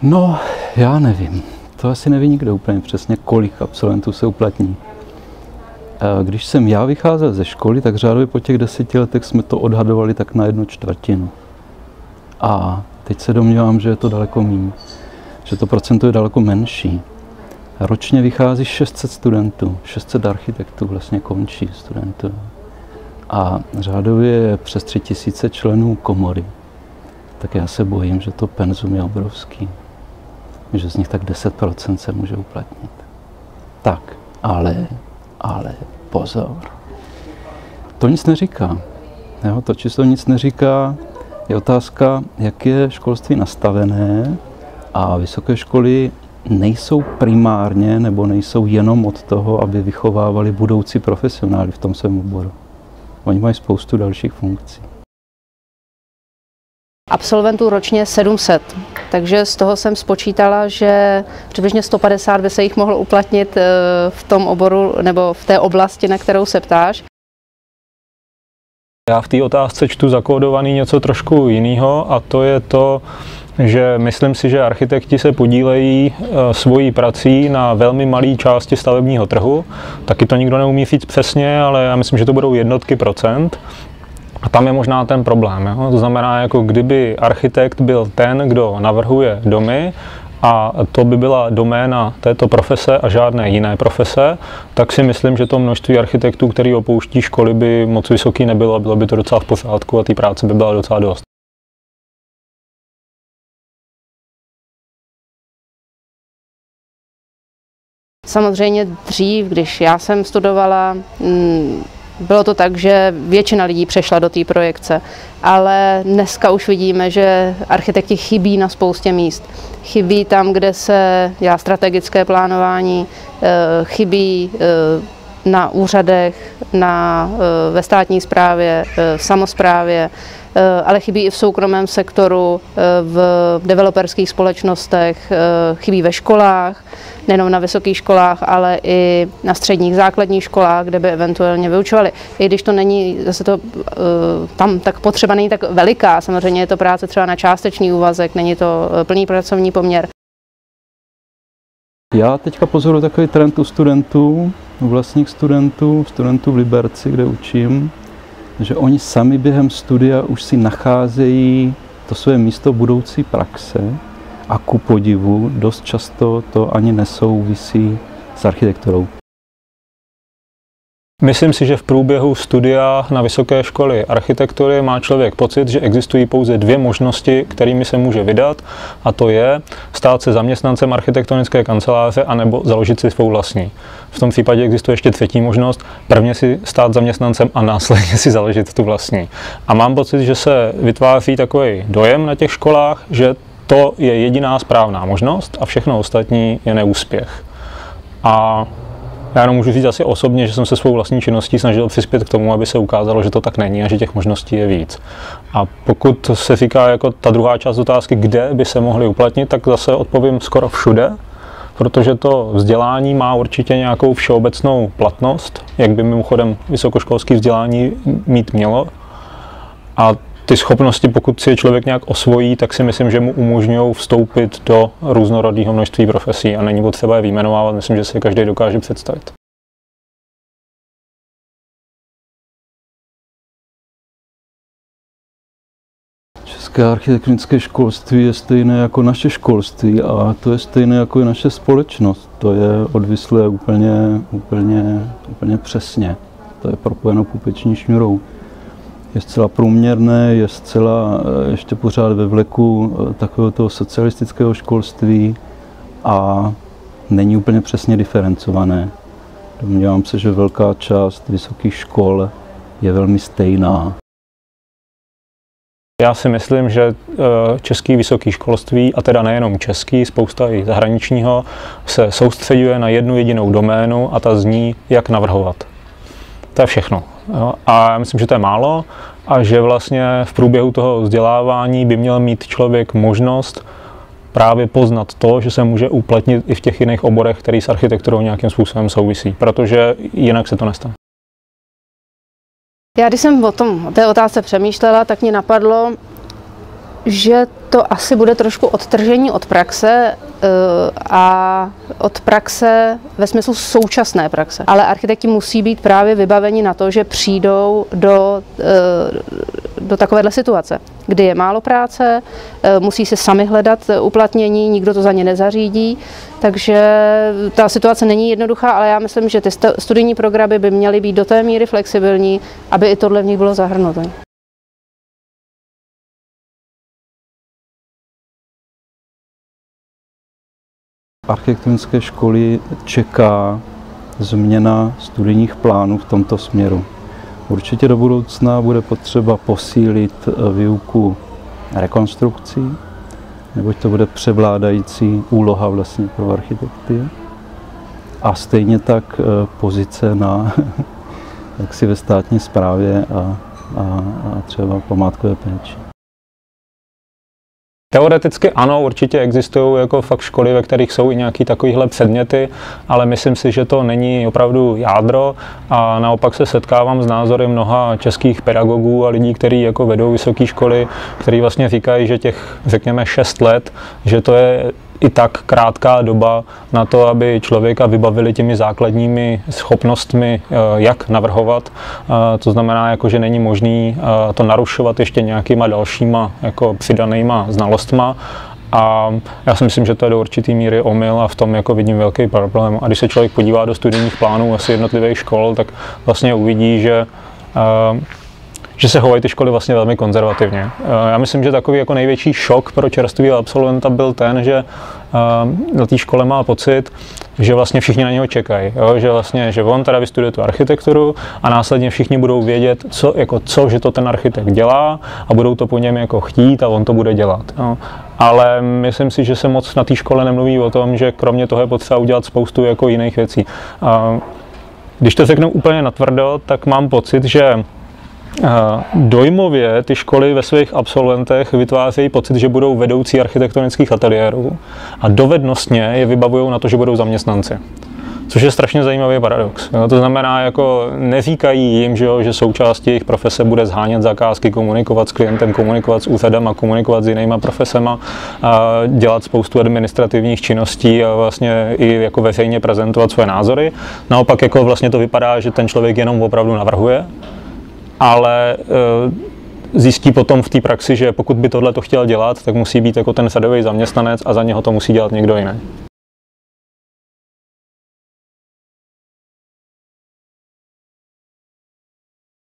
No, já nevím. To asi neví nikdo úplně přesně, kolik absolventů se uplatní. Když jsem já vycházel ze školy, tak řádově po těch 10 letech jsme to odhadovali tak na 1/4. A teď se domnívám, že je to daleko méně, že to procento je daleko menší. Ročně vychází 600 studentů, 600 architektů vlastně končí studentů. A řádově je přes 3000 členů komory. Tak já se bojím, že to penzum je obrovský. Že z nich tak 10% se může uplatnit. Tak, ale pozor. To nic neříká. Jo, to číslo nic neříká. Je otázka, jak je školství nastavené, a vysoké školy nejsou primárně nebo nejsou jenom od toho, aby vychovávali budoucí profesionály v tom svém oboru. Oni mají spoustu dalších funkcí. Absolventů ročně 700, takže z toho jsem spočítala, že přibližně 150 by se jich mohlo uplatnit v tom oboru nebo v té oblasti, na kterou se ptáš. Já v té otázce čtu zakódovaný něco trošku jiného, a to je to, že myslím si, že architekti se podílejí svojí prací na velmi malé části stavebního trhu. Taky to nikdo neumí říct přesně, ale já myslím, že to budou jednotky procent. A tam je možná ten problém. Jo? To znamená, jako kdyby architekt byl ten, kdo navrhuje domy, a to by byla doména této profese a žádné jiné profese, tak si myslím, že to množství architektů, který opouští školy, by moc vysoký nebylo, bylo by to docela v pořádku a té práce by byla docela dost. Samozřejmě dřív, když já jsem studovala, bylo to tak, že většina lidí přešla do té projekce, ale dneska už vidíme, že architekti chybí na spoustě míst. Chybí tam, kde se dělá strategické plánování, chybí na úřadech, ve státní správě, v samosprávě, ale chybí i v soukromém sektoru, v developerských společnostech, chybí ve školách, nejenom na vysokých školách, ale i na středních základních školách, kde by eventuálně vyučovali. I když to není, zase to tam tak potřeba není tak veliká, samozřejmě je to práce třeba na částečný úvazek, není to plný pracovní poměr. Já teďka pozoruju takový trend u studentů, u vlastních studentů v Liberci, kde učím, že oni sami během studia už si nacházejí to své místo budoucí praxe a ku podivu dost často to ani nesouvisí s architekturou. Myslím si, že v průběhu studia na vysoké školy architektury má člověk pocit, že existují pouze dvě možnosti, kterými se může vydat, a to je stát se zaměstnancem architektonické kanceláře anebo založit si svou vlastní. V tom případě existuje ještě třetí možnost, prvně si stát zaměstnancem a následně si založit tu vlastní. A mám pocit, že se vytváří takový dojem na těch školách, že to je jediná správná možnost a všechno ostatní je neúspěch. A já jenom můžu říct asi osobně, že jsem se svou vlastní činností snažil přispět k tomu, aby se ukázalo, že to tak není a že těch možností je víc. A pokud se říká jako ta druhá část otázky, kde by se mohly uplatnit, tak zase odpovím skoro všude, protože to vzdělání má určitě nějakou všeobecnou platnost, jak by mimochodem vysokoškolské vzdělání mít mělo. A ty schopnosti, pokud si je člověk nějak osvojí, tak si myslím, že mu umožňují vstoupit do různorodého množství profesí a není potřeba je vyjmenovávat, myslím, že si je každý dokáže představit. České architektonické školství je stejné jako naše školství a to je stejné jako i naše společnost. To je odvislé úplně přesně. To je propojeno pupeční šňůrou. Je zcela průměrné, je zcela ještě pořád ve vleku takového toho socialistického školství a není úplně přesně diferencované. Domnívám se, že velká část vysokých škol je velmi stejná. Já si myslím, že český vysoký školství, a teda nejenom český, spousta i zahraničního, se soustředuje na jednu jedinou doménu a ta zní, jak navrhovat. To je všechno. A já myslím, že to je málo a že vlastně v průběhu toho vzdělávání by měl mít člověk možnost právě poznat to, že se může uplatnit i v těch jiných oborech, který s architekturou nějakým způsobem souvisí, protože jinak se to nestane. Já když jsem o té otázce přemýšlela, tak mě napadlo, že to asi bude trošku odtržení od praxe a od praxe ve smyslu současné praxe. Ale architekti musí být právě vybaveni na to, že přijdou do takovéhle situace, kdy je málo práce, musí si sami hledat uplatnění, nikdo to za ně nezařídí, takže ta situace není jednoduchá, ale já myslím, že ty studijní programy by měly být do té míry flexibilní, aby i tohle v nich bylo zahrnuto. Architektonické školy čeká změna studijních plánů v tomto směru. Určitě do budoucna bude potřeba posílit výuku rekonstrukcí, neboť to bude převládající úloha vlastně pro architekty. A stejně tak pozice na jaksi ve státní správě a třeba památkové péči. Teoreticky ano, určitě existují jako fakt školy, ve kterých jsou i nějaké takovéhle předměty, ale myslím si, že to není opravdu jádro a naopak se setkávám s názory mnoha českých pedagogů a lidí, kteří jako vedou vysoké školy, kteří vlastně říkají, že těch, řekněme, 6 let, že to je i tak krátká doba na to, aby člověka vybavili těmi základními schopnostmi, jak navrhovat. To znamená, jako, že není možný to narušovat ještě nějakýma dalšíma jako přidanýma znalostma. A já si myslím, že to je do určitý míry omyl a v tom jako vidím velký problém. A když se člověk podívá do studijních plánů asi jednotlivých škol, tak vlastně uvidí, že se chovají ty školy vlastně velmi konzervativně. Já myslím, že takový jako největší šok pro čerstvého absolventa byl ten, že na té škole má pocit, že vlastně všichni na něho čekají, jo? Že vlastně, že on teda vystuduje tu architekturu a následně všichni budou vědět, že to ten architekt dělá a budou to po něm jako chtít a on to bude dělat. Jo? Ale myslím si, že se moc na té škole nemluví o tom, že kromě toho je potřeba udělat spoustu jako jiných věcí. Když to řeknu úplně natvrdo, tak mám pocit, že dojmově ty školy ve svých absolventech vytvářejí pocit, že budou vedoucí architektonických ateliérů a dovednostně je vybavují na to, že budou zaměstnanci. Což je strašně zajímavý paradox. To znamená, jako neříkají jim, že součástí jejich profese bude zhánět zakázky, komunikovat s klientem, komunikovat s úřadem a komunikovat s jinýma profesema, a dělat spoustu administrativních činností a vlastně i jako veřejně prezentovat své názory. Naopak jako vlastně to vypadá, že ten člověk jenom opravdu navrhuje, ale zjistí potom v té praxi, že pokud by tohle to chtěl dělat, tak musí být jako ten řadový zaměstnanec a za něho to musí dělat někdo jiný.